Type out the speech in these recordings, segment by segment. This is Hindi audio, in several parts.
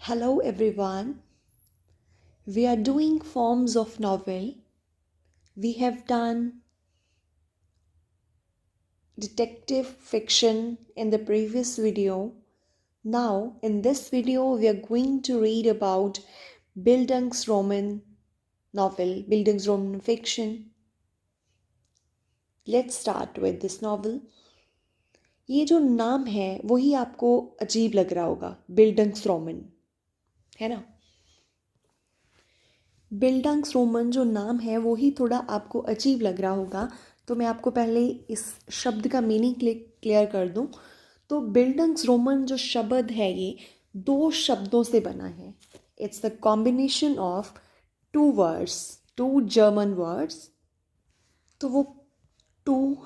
Hello everyone. We are doing forms of novel. We have done detective fiction in the previous video. Now, in this video, we are going to read about Bildungsroman novel, Bildungsroman fiction. Let's start with this novel. ये जो नाम है वही आपको अजीब लग रहा होगा, बिल्डंग्सरोमन, है ना। बिल्डंग्सरोमन जो नाम है वो ही थोड़ा आपको अजीब लग रहा होगा, तो मैं आपको पहले इस शब्द का मीनिंग क्लियर कर दूं। तो बिल्डंग्सरोमन जो शब्द है ये दो शब्दों से बना है। It's the combination of two words, two German words. तो वो टू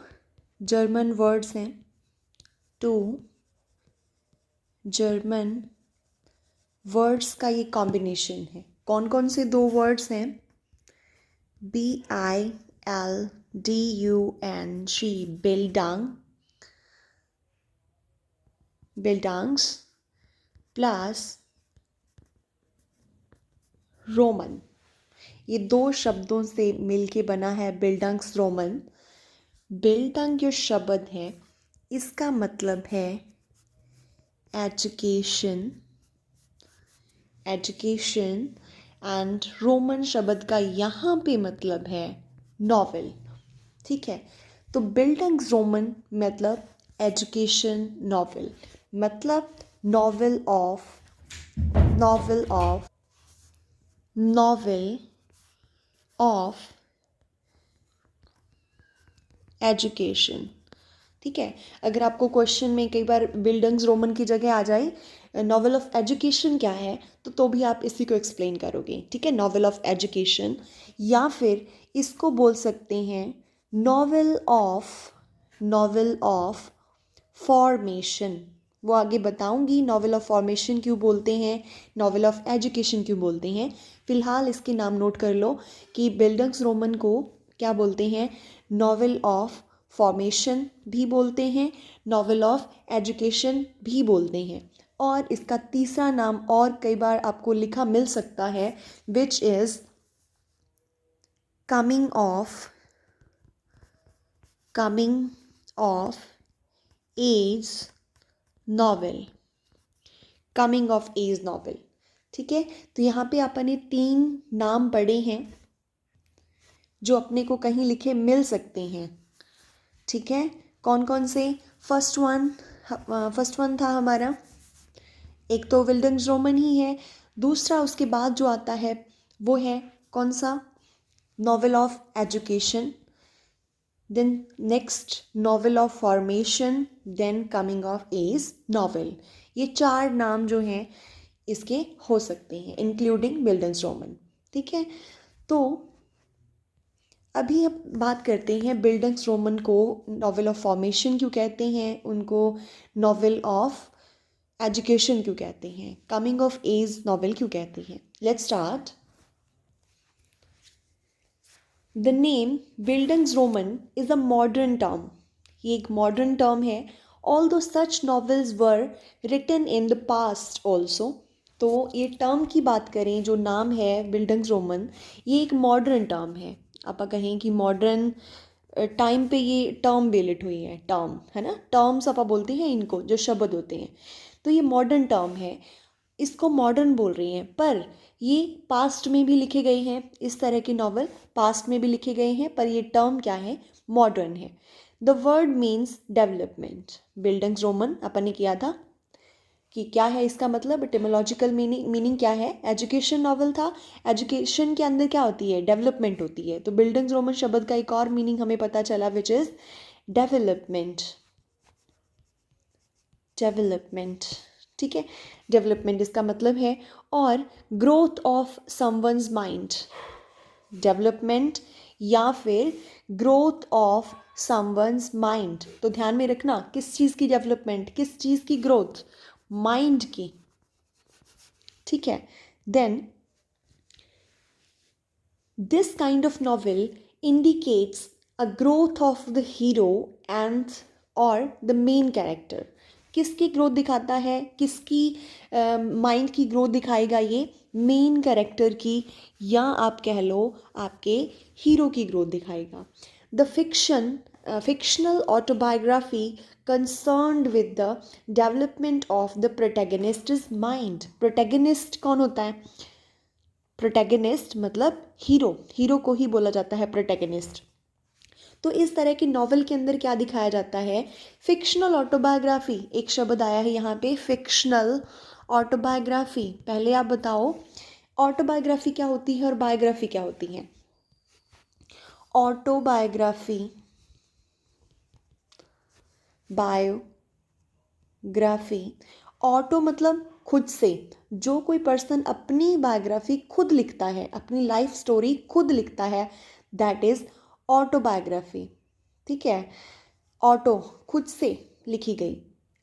जर्मन वर्ड्स हैं, टू जर्मन वर्ड्स का ये कॉम्बिनेशन है। कौन कौन से दो वर्ड्स हैं? BILDUNG, Bildungs plus Roman. ये दो शब्दों से मिलके बना है बिल्डंग्स रोमन। बिल्डंग जो शब्द है इसका मतलब है एजुकेशन, एजुकेशन, एंड रोमन शब्द का यहाँ पे मतलब है नॉवेल। ठीक है, तो बिल्डंग्स रोमन मतलब एजुकेशन नॉवेल, मतलब novel of novel of novel of education. ठीक है, अगर आपको क्वेश्चन में कई बार बिल्डंग्स रोमन की जगह आ जाए नॉवेल ऑफ एजुकेशन क्या है, तो भी आप इसी को एक्सप्लेन करोगे। ठीक है, नॉवेल ऑफ एजुकेशन, या फिर इसको बोल सकते हैं नॉवेल ऑफ फॉर्मेशन। वो आगे बताऊंगी नॉवेल ऑफ फॉर्मेशन क्यों बोलते हैं, नॉवेल ऑफ एजुकेशन क्यों बोलते हैं। फिलहाल इसके नाम नोट कर लो कि बिल्डंग्स रोमन को क्या बोलते हैं, नॉवेल ऑफ फॉर्मेशन भी बोलते हैं, नॉवेल ऑफ एजुकेशन भी बोलते हैं। और इसका तीसरा नाम और कई बार आपको लिखा मिल सकता है, which is coming of age novel, coming of age novel. ठीक है, तो यहाँ पे आपने 3 नाम पढ़े हैं जो अपने को कहीं लिखे मिल सकते हैं। ठीक है, कौन कौन से? फर्स्ट वन था हमारा, एक तो विल्डंग्स रोमन ही है। दूसरा उसके बाद जो आता है वो है कौन सा, novel of education, then next novel of formation, then coming of age novel. ये 4 नाम जो हैं इसके हो सकते हैं, इंक्लूडिंग बिल्डंग्स रोमन। ठीक है, तो अभी अब बात करते हैं बिल्डंग्स रोमन को नॉवेल ऑफ फॉर्मेशन क्यों कहते हैं, उनको नॉवेल ऑफ एजुकेशन क्यों कहते हैं, कमिंग ऑफ एज नॉवेल क्यों कहते हैं। Let's start. The name bildungsroman is a modern term. ये एक मॉडर्न टर्म है। Although such novels were written in the past also. तो ये टर्म की बात करें, जो नाम है बिल्डंग्सरोमन, ये एक मॉडर्न टर्म है। आप कहें कि मॉडर्न टाइम पे ये टर्म बेलिट हुई है, टर्म है ना, टर्म्स आप बोलते हैं इनको, जो शब्द होते हैं। तो ये मॉडर्न टर्म है, इसको मॉडर्न बोल रही हैं, पर ये पास्ट में भी लिखे गए हैं। इस तरह के नॉवल पास्ट में भी लिखे गए हैं, पर ये टर्म क्या है, मॉडर्न है। The word means development. Bildungsroman अपन ने किया था कि क्या है इसका मतलब, एटिमोलॉजिकल मीनिंग क्या है। एजुकेशन नॉवल था, एजुकेशन के अंदर क्या होती है, डेवलपमेंट होती है। तो बिल्डंग्स रोमन शब्द का एक और मीनिंग हमें पता चला, विच इज़ डेवलपमेंट, डेवलपमेंट। ठीक है, डेवलपमेंट इसका मतलब है। और growth of someone's mind, development या फिर ग्रोथ ऑफ समवंस माइंड। तो ध्यान में रखना, किस चीज़ की डेवलपमेंट, किस चीज़ की ग्रोथ, माइंड की। ठीक है, then this kind of novel indicates a growth of the hero and और द मेन कैरेक्टर। किसकी ग्रोथ दिखाता है, किसकी माइंड की ग्रोथ दिखाएगा, ये मेन कैरेक्टर की, या आप कह लो आपके हीरो की ग्रोथ दिखाएगा। The fictional autobiography concerned with the development of the protagonist's mind। protagonist कौन होता है? प्रोटैगनिस्ट मतलब हीरो, हीरो को ही बोला जाता है प्रोटैगनिस्ट। तो इस तरह की नॉवल के अंदर क्या दिखाया जाता है? फिक्शनल ऑटोबायोग्राफी, एक शब्द आया है यहाँ पे, फिक्शनल ऑटोबायोग्राफी। पहले आप बताओ ऑटोबायोग्राफी क्या होती है और बायोग्राफी क्या होती है? Autobiography, biography. ऑटो मतलब खुद से, जो कोई पर्सन अपनी बायोग्राफी खुद लिखता है, अपनी लाइफ स्टोरी खुद लिखता है, दैट इज ऑटोबायोग्राफी। ठीक है, ऑटो खुद से लिखी गई,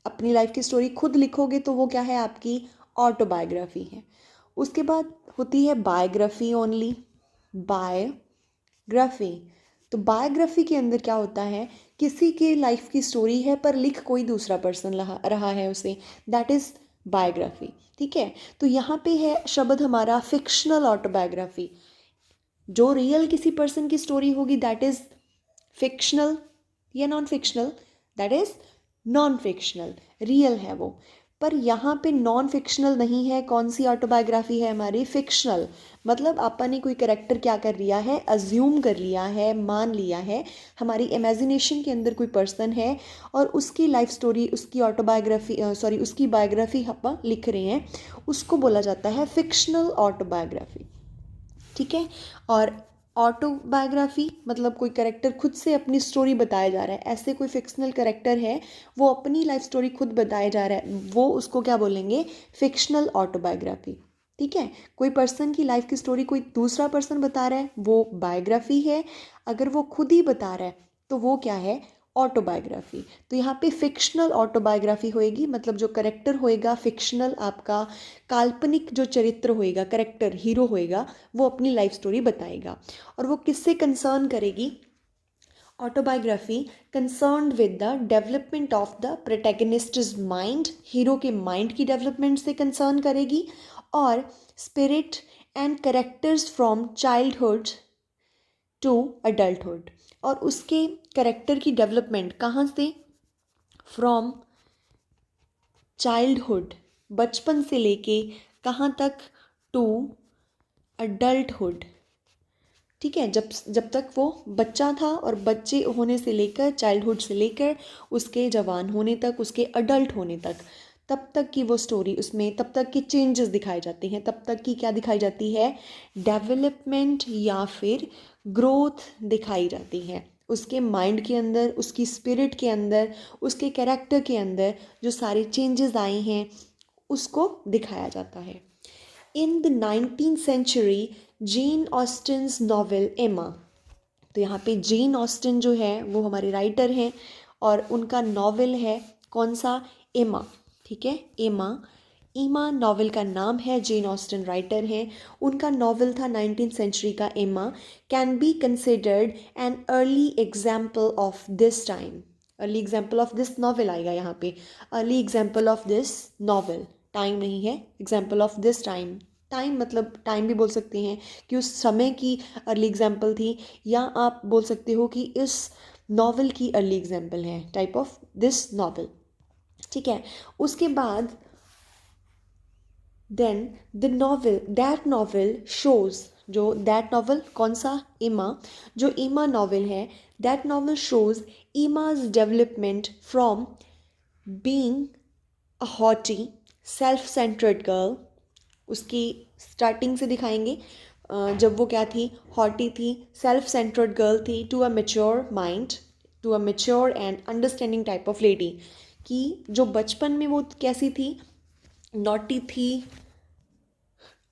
अपनी लाइफ की स्टोरी खुद लिखोगे तो वो क्या है? आपकी ऑटोबायोग्राफी है। उसके बाद होती है बायोग्राफी ओनली, बायोग्राफी। तो बायोग्राफी के अंदर क्या होता है? किसी के लाइफ की स्टोरी है पर लिख कोई दूसरा पर्सन रहा है उसे, दैट इज बायोग्राफी। ठीक है, तो यहाँ पे है शब्द हमारा फिक्शनल ऑटोबायोग्राफी। जो रियल किसी पर्सन की स्टोरी होगी दैट इज फिक्शनल, या non fictional? That is non fictional, real है वो। पर यहाँ पे नॉन फिक्शनल नहीं है, कौन सी ऑटोबायोग्राफी है हमारी? फिक्शनल। मतलब अपन ने कोई करेक्टर क्या कर लिया है? अज्यूम कर लिया है, मान लिया है, हमारी इमेजिनेशन के अंदर कोई पर्सन है और उसकी लाइफ स्टोरी, उसकी ऑटोबायोग्राफी, सॉरी उसकी बायोग्राफी अपन लिख रहे हैं, उसको बोला जाता है फिक्शनल ऑटोबायोग्राफी। ठीक है, और ऑटोबायोग्राफी मतलब कोई करेक्टर खुद से अपनी स्टोरी बताया जा रहा है, ऐसे कोई फिक्शनल करेक्टर है वो अपनी लाइफ स्टोरी खुद बताया जा रहा है, वो उसको क्या बोलेंगे? Fictional autobiography. ठीक है, कोई पर्सन की लाइफ की स्टोरी कोई दूसरा पर्सन बता रहा है वो बायोग्राफी है, अगर वो खुद ही बता रहा है तो वो क्या है? ऑटोबायोग्राफी। तो यहाँ पे फिक्शनल ऑटोबायोग्राफी होएगी, मतलब जो करेक्टर होएगा फिक्शनल, आपका काल्पनिक जो चरित्र होएगा, करेक्टर हीरो होएगा, वो अपनी लाइफ स्टोरी बताएगा। और वो किससे कंसर्न करेगी? Autobiography concerned with the development of the protagonist's mind, hero के माइंड की डेवलपमेंट से कंसर्न करेगी, और spirit and characters from childhood to adulthood. और उसके करेक्टर की डेवलपमेंट कहाँ से? फ्रॉम चाइल्डहुड, बचपन से लेके कहाँ तक? To adulthood. ठीक है, जब जब तक वो बच्चा था, और बच्चे होने से लेकर, चाइल्डहुड से लेकर उसके जवान होने तक, उसके अडल्ट होने तक, तब तक की वो स्टोरी, उसमें तब तक के चेंजेस दिखाए जाते हैं, तब तक की क्या दिखाई जाती है? डेवलपमेंट या फिर ग्रोथ दिखाई जाती है। उसके माइंड के अंदर, उसकी स्पिरिट के अंदर, उसके कैरेक्टर के अंदर जो सारे चेंजेस आए हैं उसको दिखाया जाता है। In the 19th century Jane Austen's novel Emma. तो यहाँ पे जेन ऑस्टिन जो है वो हमारे राइटर हैं, और उनका नॉवेल है कौन सा? एमा। ठीक है, एमा, ईमा नॉवेल का नाम है, जेन ऑस्टिन राइटर हैं, उनका नॉवेल था 19th सेंचुरी का एमा। Can be considered an early example of this time. Early example of this novel आएगा यहाँ पे, early example of this novel, time नहीं है, example of this time. Time मतलब टाइम भी बोल सकते हैं कि उस समय की अर्ली एग्जाम्पल थी, या आप बोल सकते हो कि इस नॉवेल की अर्ली एग्जाम्पल है, टाइप ऑफ दिस नॉवेल। ठीक है, उसके बाद then the novel, that novel shows, जो दैट नॉवेल कौन सा? ईमा। जो ईमा नॉवेल है, that novel shows Emma's development from being a haughty self centred girl. उसकी स्टार्टिंग से दिखाएंगे, जब वो क्या थी? हॉटी थी, सेल्फ सेंटर्ड गर्ल थी, to a mature mind, to a mature and understanding type of lady. कि जो बचपन में वो कैसी थी? नॉटी थी,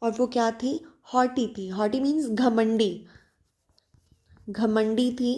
और वो क्या थी? हॉटी थी। हॉटी मीन्स घमंडी, घमंडी थी,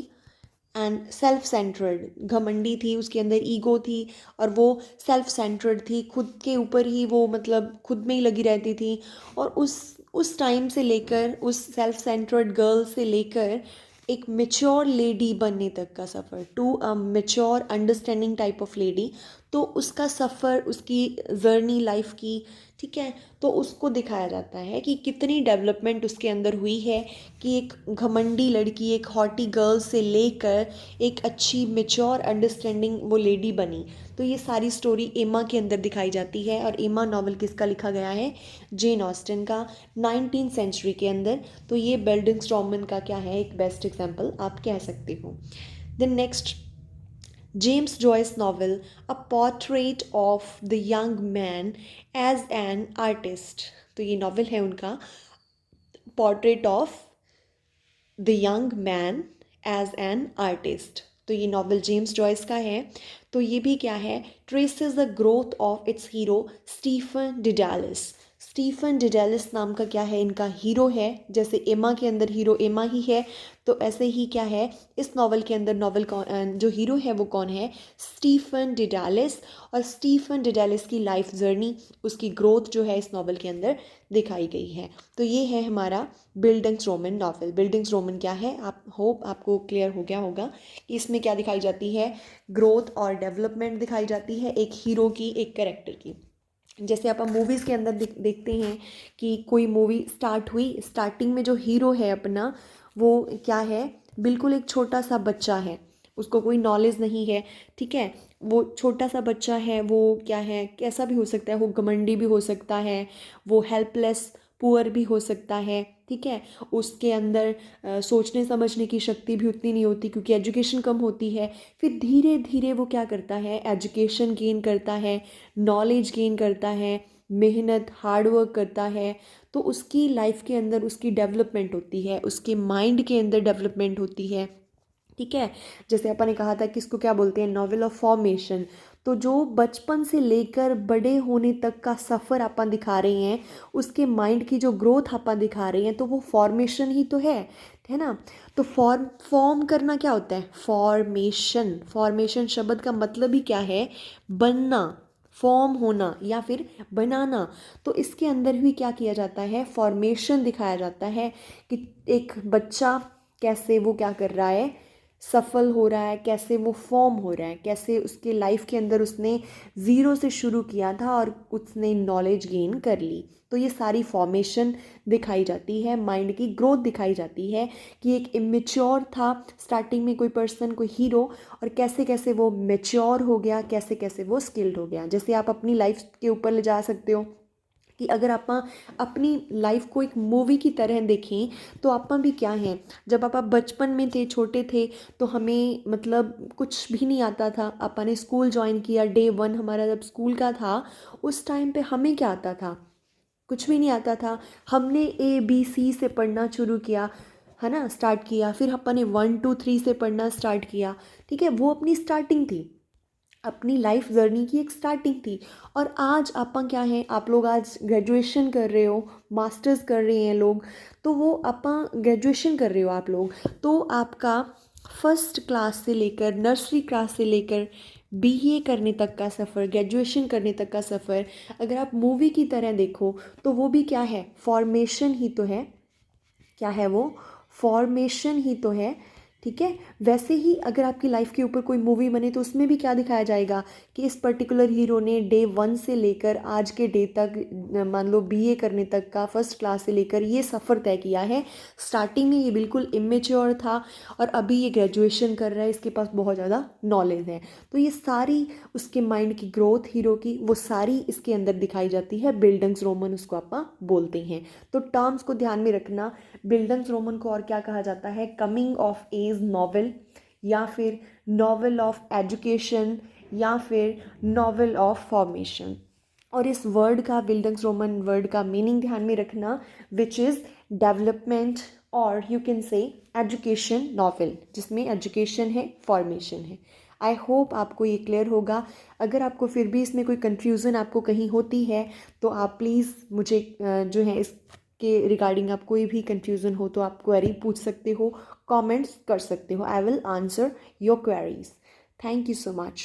एंड सेल्फ सेंटर्ड, घमंडी थी, उसके अंदर ईगो थी, और वो सेल्फ सेंटर्ड थी, खुद के ऊपर ही वो मतलब खुद में ही लगी रहती थी। और उस टाइम से लेकर, उस सेल्फ सेंटर्ड गर्ल से लेकर एक मेच्योर लेडी बनने तक का सफ़र, to a mature understanding type of lady. तो उसका सफ़र, उसकी जर्नी लाइफ की, ठीक है, तो उसको दिखाया जाता है कि कितनी डेवलपमेंट उसके अंदर हुई है, कि एक घमंडी लड़की, एक हॉटी गर्ल से लेकर एक अच्छी मेच्योर अंडरस्टैंडिंग वो लेडी बनी। तो ये सारी स्टोरी एमा के अंदर दिखाई जाती है। और एमा नॉवल किसका लिखा गया है? जेन ऑस्टन का, 19th सेंचुरी के अंदर। तो ये बेल्डिंगस्ट्रॉमन का क्या है, एक बेस्ट एग्जाम्पल आप कह सकते हो। Then next, James Joyce novel, A Portrait of the Young Man as an Artist। तो ये नॉवल है उनका, portrait of the young man as an artist. तो ये नॉवल जेम्स जॉयस का है। तो ये भी क्या है, traces the growth of its hero Stephen Dedalus. Stephen Dedalus नाम का क्या है, इनका हीरो है। जैसे एमा के अंदर हीरो एमा ही है, तो ऐसे ही क्या है इस नॉवल के अंदर, नॉवल कौन जो हीरो है वो कौन है? स्टीफन डिडालिस। और स्टीफन डिडालिस की लाइफ जर्नी, उसकी ग्रोथ जो है इस नॉवल के अंदर दिखाई गई है। तो ये है हमारा बिल्डिंग्स-रोमन नॉवल। बिल्डिंग्स-रोमन क्या है, आप होप आपको क्लियर हो गया होगा कि इसमें क्या दिखाई जाती है, ग्रोथ और डेवलपमेंट दिखाई जाती है एक हीरो की, एक कैरेक्टर की। जैसे आप मूवीज़ के अंदर देखते हैं कि कोई मूवी स्टार्ट हुई, स्टार्टिंग में जो हीरो है अपना, वो क्या है, बिल्कुल एक छोटा सा बच्चा है, उसको कोई नॉलेज नहीं है, ठीक है, वो छोटा सा बच्चा है, वो क्या है, कैसा भी हो सकता है, वो घमंडी भी हो सकता है, वो हेल्पलेस पुअर भी हो सकता है, ठीक है, उसके अंदर सोचने समझने की शक्ति भी उतनी नहीं होती क्योंकि एजुकेशन कम होती है। फिर धीरे धीरे वो क्या करता है, एजुकेशन गेन करता है, नॉलेज गेन करता है, मेहनत हार्ड वर्क करता है, तो उसकी लाइफ के अंदर उसकी डेवलपमेंट होती है, उसके माइंड के अंदर डेवलपमेंट होती है, ठीक है। जैसे अपन ने कहा था कि इसको क्या बोलते हैं, नॉवल ऑफ फॉर्मेशन। तो जो बचपन से लेकर बड़े होने तक का सफ़र अपन दिखा रहे हैं, उसके माइंड की जो ग्रोथ अपन दिखा रहे हैं, तो वो फॉर्मेशन ही तो है ना। तो फॉर्म करना क्या होता है, फॉर्मेशन। फॉर्मेशन शब्द का मतलब ही क्या है, बनना, फॉर्म होना या फिर बनाना। तो इसके अंदर भी क्या किया जाता है, फॉर्मेशन दिखाया जाता है कि एक बच्चा कैसे वो क्या कर रहा है, सफल हो रहा है, कैसे वो फॉर्म हो रहा है, कैसे उसके लाइफ के अंदर उसने ज़ीरो से शुरू किया था और उसने नॉलेज गेन कर ली। तो ये सारी फॉर्मेशन दिखाई जाती है, माइंड की ग्रोथ दिखाई जाती है कि एक इमेच्योर था स्टार्टिंग में कोई पर्सन, कोई हीरो, और कैसे कैसे वो मेच्योर हो गया, कैसे कैसे वो स्किल्ड हो गया। जैसे आप अपनी लाइफ के ऊपर ले जा सकते हो कि अगर आप अपनी लाइफ को एक मूवी की तरह देखें, तो आप भी क्या हैं, जब आप बचपन में थे, छोटे थे, तो हमें मतलब कुछ भी नहीं आता था, अपन स्कूल ज्वाइन किया, डे 1 हमारा जब स्कूल का था, उस टाइम पे हमें क्या आता था, कुछ भी नहीं आता था। हमने ABC से पढ़ना शुरू किया, है ना, स्टार्ट किया, फिर अपन ने 1 2 3 से पढ़ना स्टार्ट किया, ठीक है, वो अपनी स्टार्टिंग थी, अपनी लाइफ जर्नी की एक स्टार्टिंग थी। और आज आप क्या हैं, आप लोग आज ग्रेजुएशन कर रहे हो, मास्टर्स कर रहे हैं लोग, तो वो आप ग्रेजुएशन कर रहे हो आप लोग, तो आपका फर्स्ट क्लास से लेकर, नर्सरी क्लास से लेकर BA करने तक का सफ़र, ग्रेजुएशन करने तक का सफ़र, अगर आप मूवी की तरह देखो, तो वो भी क्या है, फॉर्मेशन ही तो है। क्या है वो, फॉर्मेशन ही तो है, ठीक है। वैसे ही अगर आपकी लाइफ के ऊपर कोई मूवी बने, तो उसमें भी क्या दिखाया जाएगा कि इस पर्टिकुलर हीरो ने डे 1 से लेकर आज के डे तक, मान लो BA करने तक का, फर्स्ट क्लास से लेकर ये सफ़र तय किया है। स्टार्टिंग में ये बिल्कुल इमेच्योर था और अभी ये ग्रेजुएशन कर रहा है, इसके पास बहुत ज़्यादा नॉलेज है। तो ये सारी उसके माइंड की ग्रोथ हीरो की, वो सारी इसके अंदर दिखाई जाती है। बिल्डिंग्स-रोमन उसको आप बोलते हैं। तो टर्म्स को ध्यान में रखना, बिल्डिंग्स-रोमन को और क्या कहा जाता है, कमिंग ऑफ एज नॉवल, या फिर नॉवल ऑफ एजुकेशन, या फिर नॉवल ऑफ फॉर्मेशन। और इस वर्ड का, बिल्डिंग्स-रोमन वर्ड का मीनिंग ध्यान में रखना, विच इज़ डेवलपमेंट, और you can say education novel, जिसमें एजुकेशन है, फॉर्मेशन है। आई होप आपको ये क्लियर होगा। अगर आपको फिर भी इसमें कोई कन्फ्यूज़न आपको कहीं होती है, तो आप प्लीज़ मुझे जो है इसके रिगार्डिंग आप कोई भी कन्फ्यूज़न हो तो आप क्वेरी पूछ सकते हो, कमेंट्स कर सकते हो। I will answer your queries. Thank you so much.